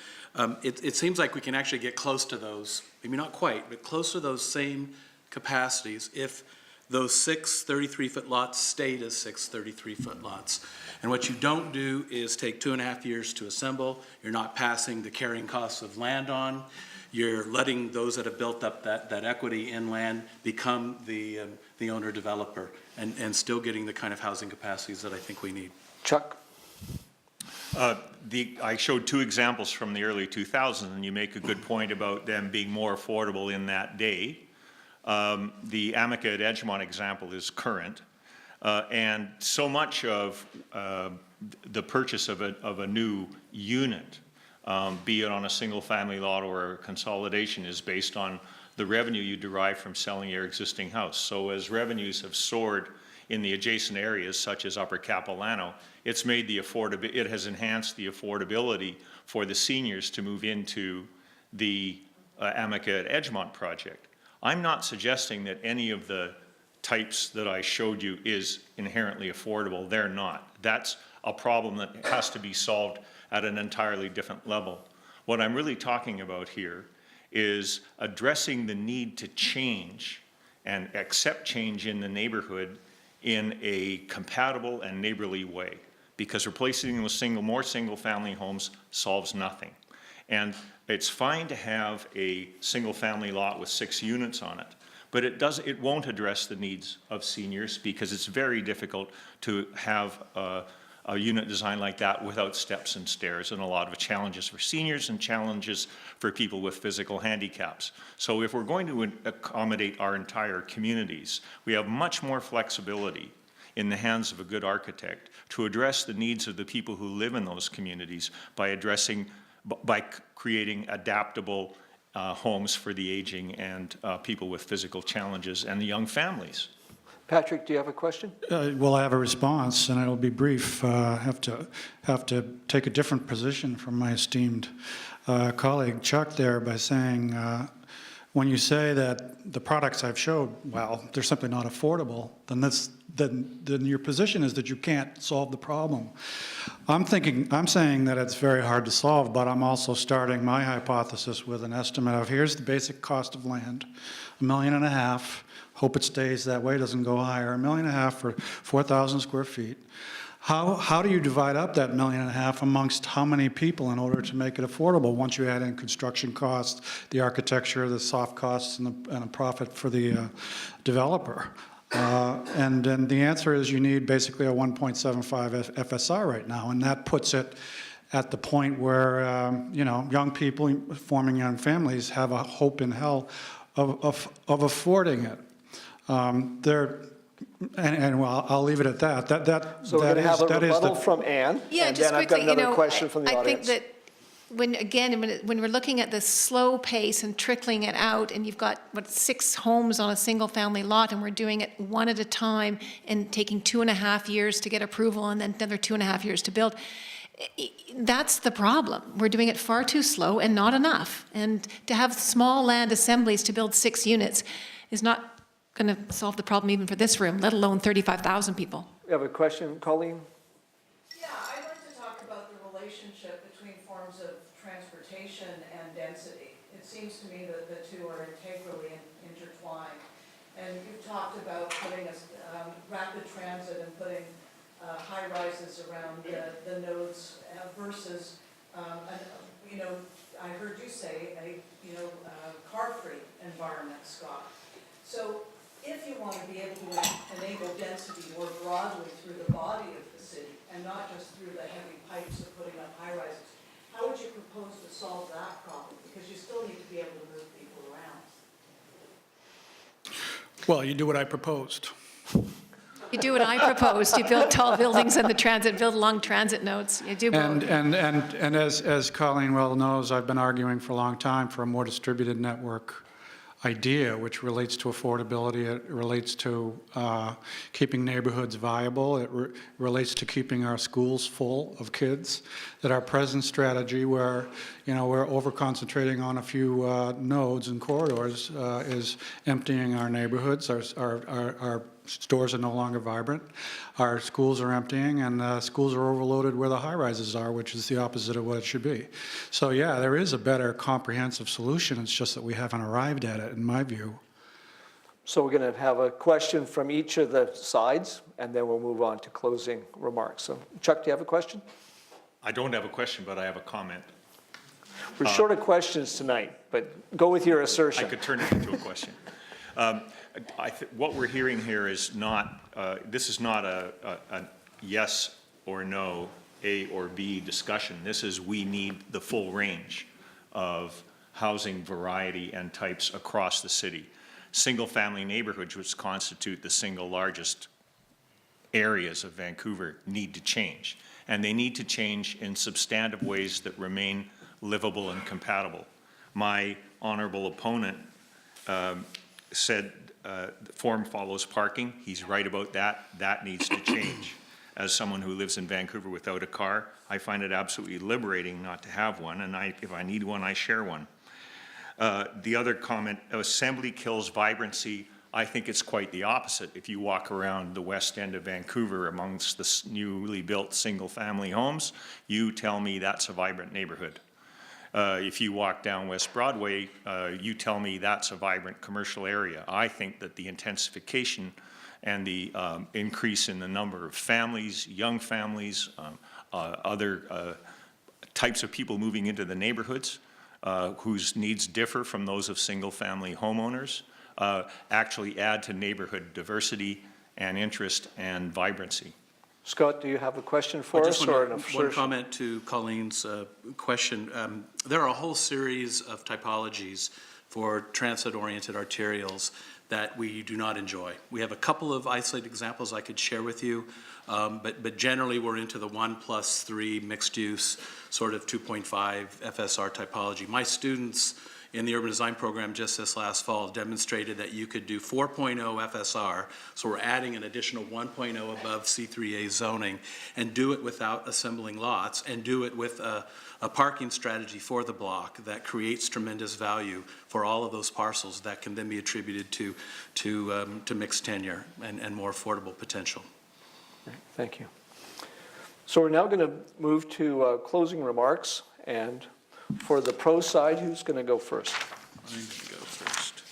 It seems like we can actually get close to those, maybe not quite, but close to those same capacities if those 6 33-foot lots stayed as 6 33-foot lots. And what you don't do is take 2.5 years to assemble. You're not passing the carrying costs of land on. You're letting those that have built up that equity in land become the owner developer and still getting the kind of housing capacities that I think we need. Chuck? I showed 2 examples from the early 2000s, and you make a good point about them being more affordable in that day. The Amica at Edgemont example is current, and so much of the purchase of a new unit, be it on a single family lot or a consolidation, is based on the revenue you derive from selling your existing house. So as revenues have soared in the adjacent areas, such as Upper Capilano, it has enhanced the affordability for the seniors to move into the Amica at Edgemont project. I'm not suggesting that any of the types that I showed you is inherently affordable. They're not. That's a problem that has to be solved at an entirely different level. What I'm really talking about here is addressing the need to change and accept change in the neighborhood in a compatible and neighborly way, because replacing them with more single-family homes solves nothing. And it's fine to have a single-family lot with 6 units on it, but it won't address the needs of seniors, because it's very difficult to have a a unit design like that without steps and stairs, and a lot of challenges for seniors and challenges for people with physical handicaps. So if we're going to accommodate our entire communities, we have much more flexibility in the hands of a good architect to address the needs of the people who live in those communities by creating adaptable homes for the aging and people with physical challenges and the young families. Patrick, do you have a question? Well, I have a response, and it'll be brief. Have to take a different position from my esteemed colleague Chuck there by saying, when you say that the products I've showed, well, they're simply not affordable, then your position is that you can't solve the problem. I'm saying that it's very hard to solve, but I'm also starting my hypothesis with an estimate of here's the basic cost of land, $1.5 million. Hope it stays that way, doesn't go higher. $1.5 million for 4,000 square feet. How do you divide up that $1.5 million amongst how many people in order to make it affordable once you add in construction costs, the architecture, the soft costs, and a profit for the developer? And then the answer is you need basically a 1.75 FSR right now, and that puts it at the point where young people forming young families have a hope in hell of affording it. Well, I'll leave it at that. So we're going to have a rebuttal from Ann, Yeah, and just then I've quickly, got another question from the I audience. think that when we're looking at the slow pace and trickling it out, and you've got, 6 homes on a single-family lot, and we're doing it one at a time and taking 2.5 years to get approval and then another 2.5 years to build, that's the problem. We're doing it far too slow and not enough. And to have small land assemblies to build 6 units is not going to solve the problem even for this room, let alone 35,000 people. You have a question, Colleen? Yeah, I'd like to talk about the relationship between forms of transportation and density. It seems to me that the two are integrally intertwined. And you've talked about putting rapid transit and putting high rises around the nodes versus, I heard you say a car-free environment, Scott. So if you want to be able to enable density more broadly through the body of the city and not just through the heavy pipes of putting up high rises, how would you propose to solve that problem? Because you still need to be able to move people around. Well, you do what I proposed. You do what I proposed. You build tall buildings and build long transit nodes. You do both. And as Colleen well knows, I've been arguing for a long time for a more distributed network idea, which relates to affordability. It relates to keeping neighborhoods viable. It relates to keeping our schools full of kids. That our present strategy, where we're over-concentrating on a few nodes and corridors, is emptying our neighborhoods. Our stores are no longer vibrant. Our schools are emptying, and schools are overloaded where the high-rises are, which is the opposite of what it should be. So yeah, there is a better comprehensive solution. It's just that we haven't arrived at it, in my view. So we're going to have a question from each of the sides, and then we'll move on to closing remarks. So Chuck, do you have a question? I don't have a question, but I have a comment. We're short of questions tonight, but go with your assertion. I could turn it into a question. What we're hearing here is not, this is not a yes or no, A or B discussion. This is we need the full range of housing variety and types across the city. Single-family neighborhoods, which constitute the single largest areas of Vancouver, need to change. And they need to change in substantive ways that remain livable and compatible. My honorable opponent said form follows parking. He's right about that. That needs to change. As someone who lives in Vancouver without a car, I find it absolutely liberating not to have one, and if I need one, I share one. The other comment, assembly kills vibrancy. I think it's quite the opposite. If you walk around the west end of Vancouver amongst the newly built single-family homes, you tell me that's a vibrant neighborhood. If you walk down West Broadway, you tell me that's a vibrant commercial area. I think that the intensification and the increase in the number of families, young families, other types of people moving into the neighborhoods whose needs differ from those of single-family homeowners actually add to neighborhood diversity and interest and vibrancy. Scott, do you have a question for I us just or an want one assertion? comment to Colleen's question. There are a whole series of typologies for transit-oriented arterials that we do not enjoy. We have a couple of isolated examples I could share with you, but generally we're into the 1+3 mixed-use sort of 2.5 FSR typology. My students in the urban design program just this last fall demonstrated that you could do 4.0 FSR, so we're adding an additional 1.0 above C3A zoning, and do it without assembling lots, and do it with a parking strategy for the block that creates tremendous value for all of those parcels that can then be attributed to mixed tenure and more affordable potential. Thank you. So we're now going to move to closing remarks, and for the pro side, who's going to go first? I'm going to go first.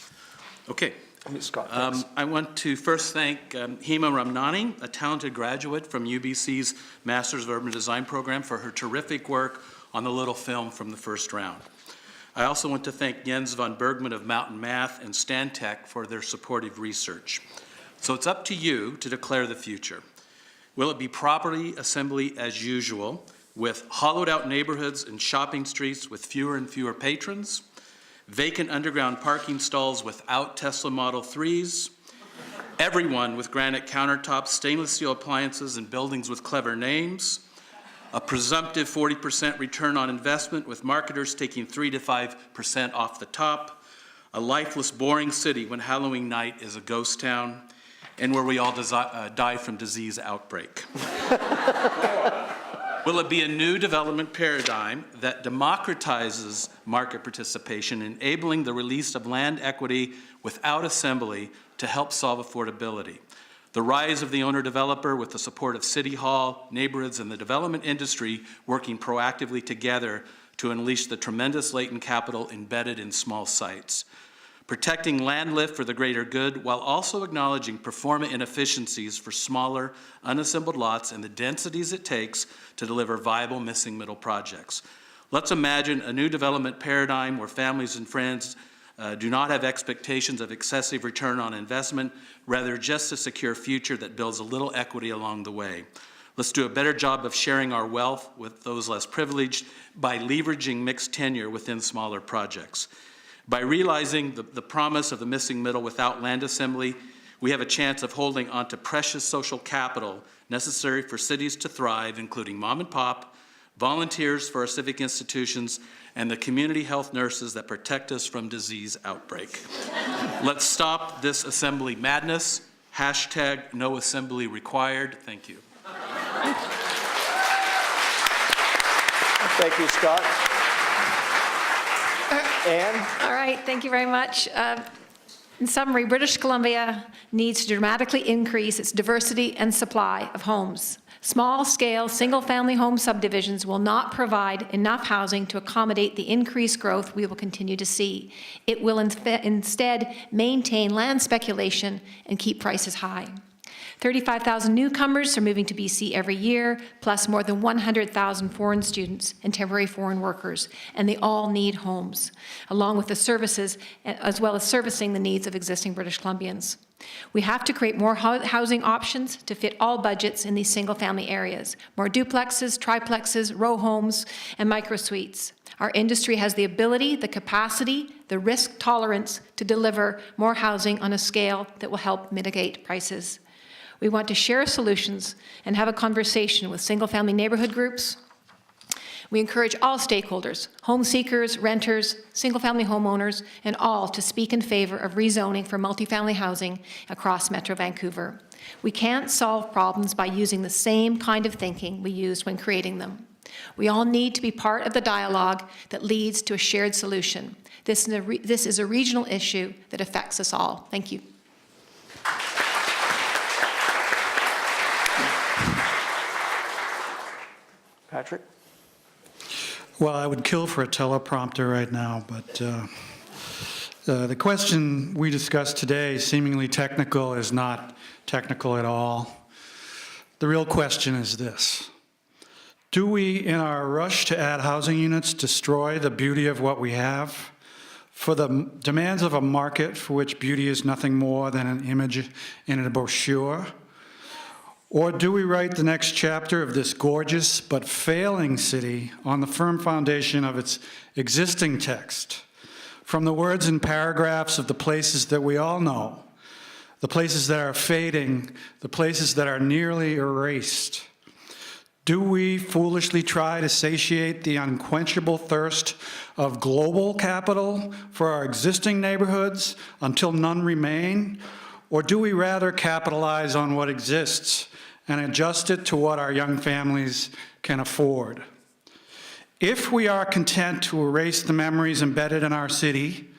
Okay. Scott, thanks. I want to first thank Hema Ramnani, a talented graduate from UBC's Masters of Urban Design program, for her terrific work on the little film from the first round. I also want to thank Jens von Bergman of Mountain Math and Stantec for their supportive research. So it's up to you to declare the future. Will it be property assembly as usual, with hollowed-out neighborhoods and shopping streets with fewer and fewer patrons, vacant underground parking stalls without Tesla Model 3s, everyone with granite countertops, stainless steel appliances, and buildings with clever names, a presumptive 40% return on investment with marketers taking 3 to 5% off the top, a lifeless, boring city when Halloween night is a ghost town, and where we all die from disease outbreak. Will it be a new development paradigm that democratizes market participation, enabling the release of land equity without assembly to help solve affordability? The rise of the owner-developer with the support of City Hall, neighborhoods, and the development industry working proactively together to unleash the tremendous latent capital embedded in small sites. Protecting land lift for the greater good while also acknowledging performance inefficiencies for smaller, unassembled lots and the densities it takes to deliver viable missing middle projects. Let's imagine a new development paradigm where families and friends do not have expectations of excessive return on investment, rather just a secure future that builds a little equity along the way. Let's do a better job of sharing our wealth with those less privileged by leveraging mixed tenure within smaller projects. By realizing the promise of the missing middle without land assembly, we have a chance of holding onto precious social capital necessary for cities to thrive, including mom and pop, volunteers for our civic institutions, and the community health nurses that protect us from disease outbreak. Let's stop this assembly madness. # no assembly required. Thank you. Thank you, Scott. Anne? All right, thank you very much. In summary, British Columbia needs to dramatically increase its diversity and supply of homes. Small-scale, single-family home subdivisions will not provide enough housing to accommodate the increased growth we will continue to see. It will instead maintain land speculation and keep prices high. 35,000 newcomers are moving to BC every year, plus more than 100,000 foreign students and temporary foreign workers, and they all need homes, along with the services, as well as servicing the needs of existing British Columbians. We have to create more housing options to fit all budgets in these single-family areas, more duplexes, triplexes, row homes, and micro-suites. Our industry has the ability, the capacity, the risk tolerance to deliver more housing on a scale that will help mitigate prices. We want to share solutions and have a conversation with single-family neighborhood groups. We encourage all stakeholders, home seekers, renters, single-family homeowners, and all to speak in favor of rezoning for multifamily housing across Metro Vancouver. We can't solve problems by using the same kind of thinking we used when creating them. We all need to be part of the dialogue that leads to a shared solution. This is a regional issue that affects us all. Thank you. Patrick? Well, I would kill for a teleprompter right now, but the question we discussed today, seemingly technical, is not technical at all. The real question is this: do we, in our rush to add housing units, destroy the beauty of what we have for the demands of a market for which beauty is nothing more than an image in a brochure? Or do we write the next chapter of this gorgeous but failing city on the firm foundation of its existing text, from the words and paragraphs of the places that we all know, the places that are fading, the places that are nearly erased? Do we foolishly try to satiate the unquenchable thirst of global capital for our existing neighborhoods until none remain? Or do we rather capitalize on what exists and adjust it to what our young families can afford? If we are content to erase the memories embedded in our city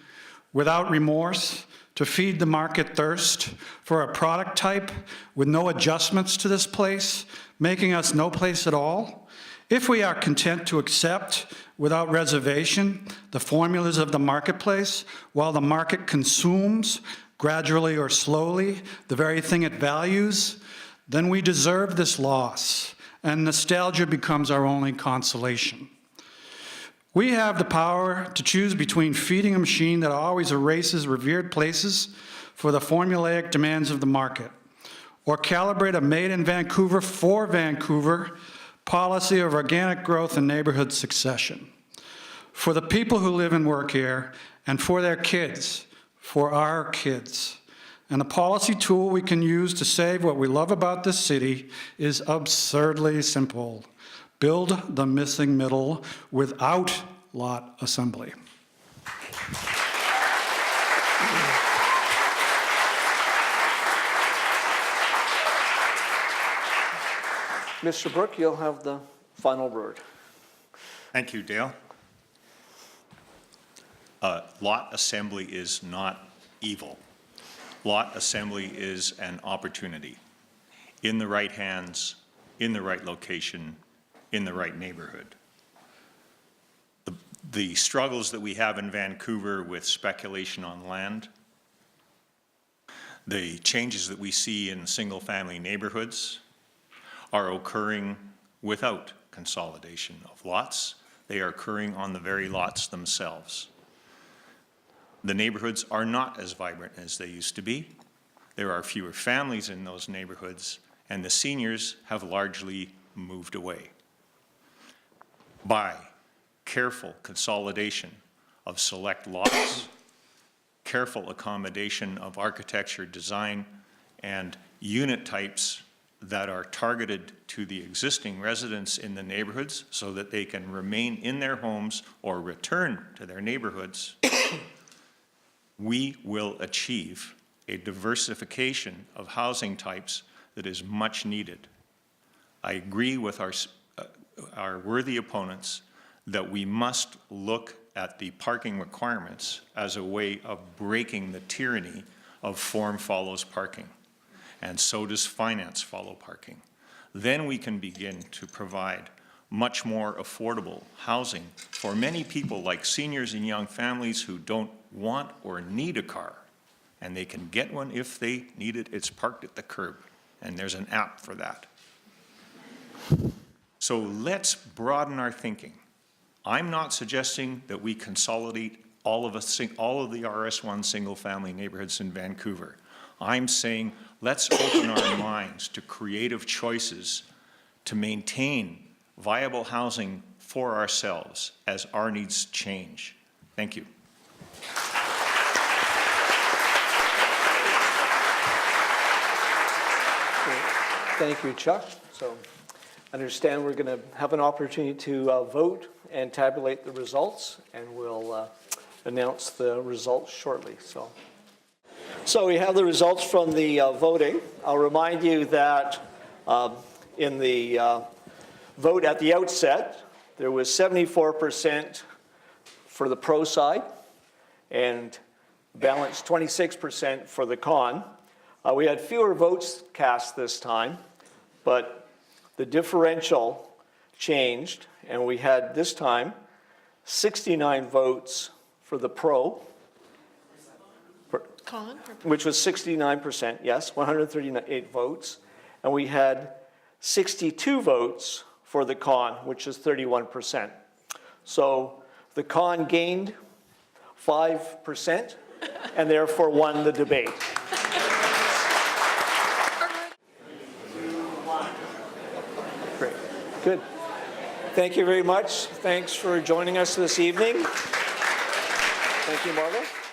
without remorse, to feed the market thirst for a product type with no adjustments to this place, making us no place at all, if we are content to accept without reservation the formulas of the marketplace while the market consumes, gradually or slowly, the very thing it values, then we deserve this loss, and nostalgia becomes our only consolation. We have the power to choose between feeding a machine that always erases revered places for the formulaic demands of the market, or calibrate a made in Vancouver for Vancouver policy of organic growth and neighborhood succession. For the people who live and work here, and for their kids, for our kids. And the policy tool we can use to save what we love about this city is absurdly simple. Build the missing middle without lot assembly. Mr. Brook, you'll have the final word. Thank you, Dale. Lot assembly is not evil. Lot assembly is an opportunity in the right hands, in the right location, in the right neighborhood. The struggles that we have in Vancouver with speculation on land, the changes that we see in single-family neighborhoods are occurring without consolidation of lots. They are occurring on the very lots themselves. The neighborhoods are not as vibrant as they used to be. There are fewer families in those neighborhoods, and the seniors have largely moved away. By careful consolidation of select lots, careful accommodation of architecture, design, and unit types that are targeted to the existing residents in the neighborhoods so that they can remain in their homes or return to their neighborhoods, we will achieve a diversification of housing types that is much needed. I agree with our worthy opponents that we must look at the parking requirements as a way of breaking the tyranny of form follows parking, and so does finance follow parking. Then we can begin to provide much more affordable housing for many people like seniors and young families who don't want or need a car, and they can get one if they need it. It's parked at the curb, and there's an app for that. So let's broaden our thinking. I'm not suggesting that we consolidate all of the RS1 single-family neighborhoods in Vancouver. I'm saying let's open our minds to creative choices to maintain viable housing for ourselves as our needs change. Thank you. Thank you, Chuck. So I understand we're going to have an opportunity to vote and tabulate the results, and we'll announce the results shortly. So we have the results from the voting. I'll remind you that in the vote at the outset, there was 74% for the pro side and balance 26% for the con. We had fewer votes cast this time, but the differential changed, and we had this time 69 votes for the pro, which was 69%, yes, 138 votes, and we had 62 votes for the con, which is 31%. So the con gained 5% and therefore won the debate. Good. Thank you very much. Thanks for joining us this evening. Thank you, Marla.